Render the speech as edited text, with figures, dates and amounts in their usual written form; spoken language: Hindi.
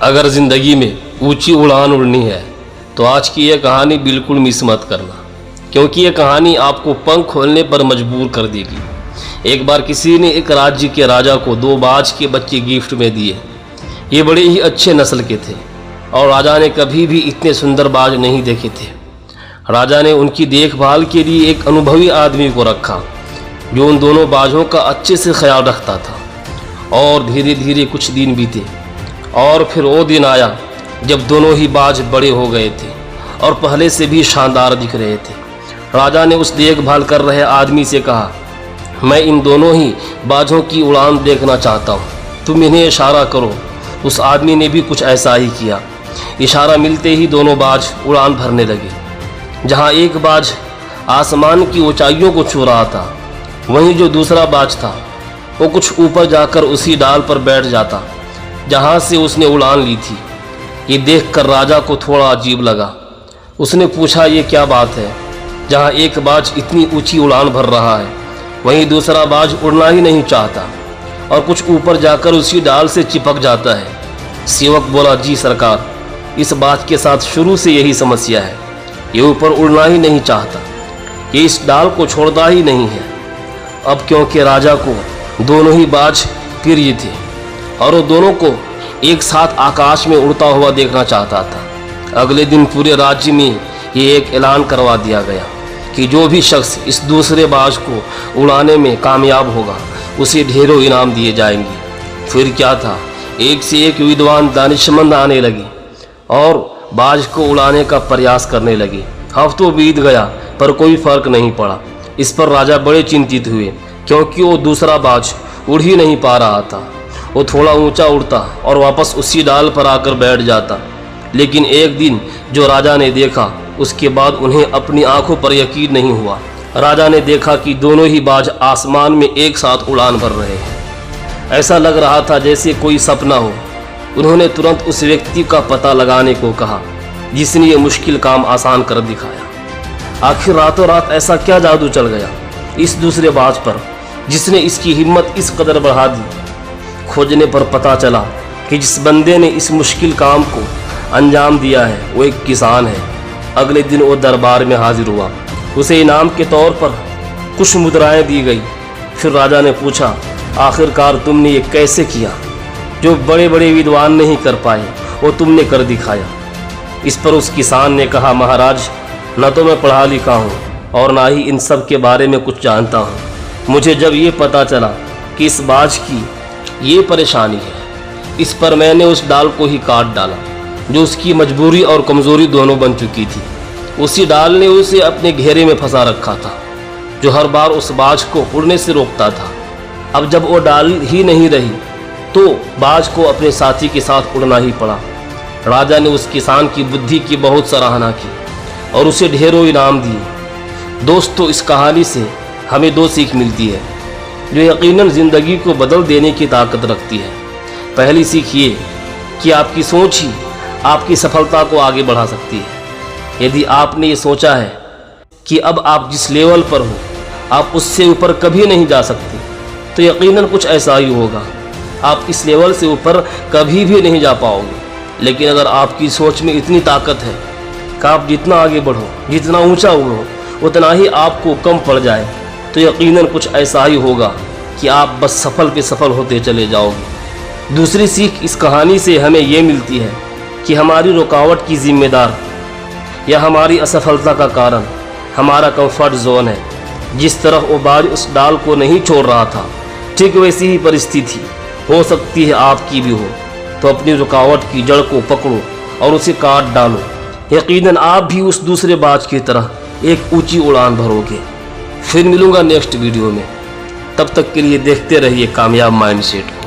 अगर ज़िंदगी में ऊंची उड़ान उड़नी है तो आज की यह कहानी बिल्कुल मिस मत करना, क्योंकि यह कहानी आपको पंख खोलने पर मजबूर कर देगी। एक बार किसी ने एक राज्य के राजा को 2 बाज के बच्चे गिफ्ट में दिए। ये बड़े ही अच्छे नस्ल के थे और राजा ने कभी भी इतने सुंदर बाज नहीं देखे थे। राजा ने उनकी देखभाल के लिए एक अनुभवी आदमी को रखा जो उन दोनों बाजों का अच्छे से ख्याल रखता था। और धीरे धीरे कुछ दिन बीते और फिर वो दिन आया जब दोनों ही बाज बड़े हो गए थे और पहले से भी शानदार दिख रहे थे। राजा ने उस देखभाल कर रहे आदमी से कहा, मैं इन दोनों ही बाजों की उड़ान देखना चाहता हूँ, तुम इन्हें इशारा करो। उस आदमी ने भी कुछ ऐसा ही किया। इशारा मिलते ही दोनों बाज उड़ान भरने लगे। जहाँ एक बाज आसमान की ऊंचाइयों को छू रहा था, वहीं जो दूसरा बाज था वो कुछ ऊपर जाकर उसी डाल पर बैठ जाता जहाँ से उसने उड़ान ली थी। ये देखकर राजा को थोड़ा अजीब लगा। उसने पूछा, ये क्या बात है? जहाँ एक बाज इतनी ऊंची उड़ान भर रहा है, वहीं दूसरा बाज उड़ना ही नहीं चाहता और कुछ ऊपर जाकर उसी डाल से चिपक जाता है। सेवक बोला, जी सरकार, इस बात के साथ शुरू से यही समस्या है। ये ऊपर उड़ना ही नहीं चाहता, ये इस डाल को छोड़ता ही नहीं है। अब क्योंकि राजा को दोनों ही बाज प्रिय थे और वो दोनों को एक साथ आकाश में उड़ता हुआ देखना चाहता था, अगले दिन पूरे राज्य में ये एक ऐलान करवा दिया गया कि जो भी शख्स इस दूसरे बाज को उड़ाने में कामयाब होगा उसे ढेरों इनाम दिए जाएंगे। फिर क्या था, एक से एक विद्वान दानिशमंद आने लगे और बाज को उड़ाने का प्रयास करने लगे। हफ्तों बीत गया पर कोई फर्क नहीं पड़ा। इस पर राजा बड़े चिंतित हुए, क्योंकि वो दूसरा बाज उड़ ही नहीं पा रहा था। वो थोड़ा ऊंचा उड़ता और वापस उसी डाल पर आकर बैठ जाता। लेकिन एक दिन जो राजा ने देखा, उसके बाद उन्हें अपनी आंखों पर यकीन नहीं हुआ। राजा ने देखा कि दोनों ही बाज आसमान में एक साथ उड़ान भर रहे हैं। ऐसा लग रहा था जैसे कोई सपना हो। उन्होंने तुरंत उस व्यक्ति का पता लगाने को कहा जिसने ये मुश्किल काम आसान कर दिखाया। आखिर रातों रात ऐसा क्या जादू चल गया इस दूसरे बाज पर जिसने इसकी हिम्मत इस कदर बढ़ा दी। खोजने पर पता चला कि जिस बंदे ने इस मुश्किल काम को अंजाम दिया है वो एक किसान है। अगले दिन वो दरबार में हाजिर हुआ। उसे इनाम के तौर पर कुछ मुद्राएं दी गई। फिर राजा ने पूछा, आखिरकार तुमने ये कैसे किया? जो बड़े बड़े विद्वान नहीं कर पाए वो तुमने कर दिखाया। इस पर उस किसान ने कहा, महाराज, न तो मैं पढ़ा लिखा हूँ और ना ही इन सब के बारे में कुछ जानता हूँ। मुझे जब ये पता चला कि इस बाज की ये परेशानी है, इस पर मैंने उस डाल को ही काट डाला जो उसकी मजबूरी और कमज़ोरी दोनों बन चुकी थी। उसी डाल ने उसे अपने घेरे में फंसा रखा था जो हर बार उस बाज को उड़ने से रोकता था। अब जब वो डाल ही नहीं रही तो बाज को अपने साथी के साथ उड़ना ही पड़ा। राजा ने उस किसान की बुद्धि की बहुत सराहना की और उसे ढेरों इनाम दिए। दोस्तों, इस कहानी से हमें 2 सीख मिलती है जो यकीनन ज़िंदगी को बदल देने की ताकत रखती है। पहली सीख ये कि आपकी सोच ही आपकी सफलता को आगे बढ़ा सकती है। यदि आपने ये सोचा है कि अब आप जिस लेवल पर हो आप उससे ऊपर कभी नहीं जा सकते, तो यकीनन कुछ ऐसा ही होगा, आप इस लेवल से ऊपर कभी भी नहीं जा पाओगे। लेकिन अगर आपकी सोच में इतनी ताकत है कि आप जितना आगे बढ़ो, जितना ऊंचा उड़ो, उतना ही आपको कम पड़ जाए, तो यकीनन कुछ ऐसा ही होगा कि आप बस सफल पे सफल होते चले जाओगे। दूसरी सीख इस कहानी से हमें ये मिलती है कि हमारी रुकावट की जिम्मेदार या हमारी असफलता का कारण हमारा कंफर्ट जोन है। जिस तरह वो बाज उस डाल को नहीं छोड़ रहा था, ठीक वैसी ही परिस्थिति हो सकती है आपकी भी हो। तो अपनी रुकावट की जड़ को पकड़ो और उसे काट डालो। यकीनन आप भी उस दूसरे बाज की तरह एक ऊंची उड़ान भरोगे। फिर मिलूंगा नेक्स्ट वीडियो में। तब तक के लिए देखते रहिए कामयाब माइंडसेट।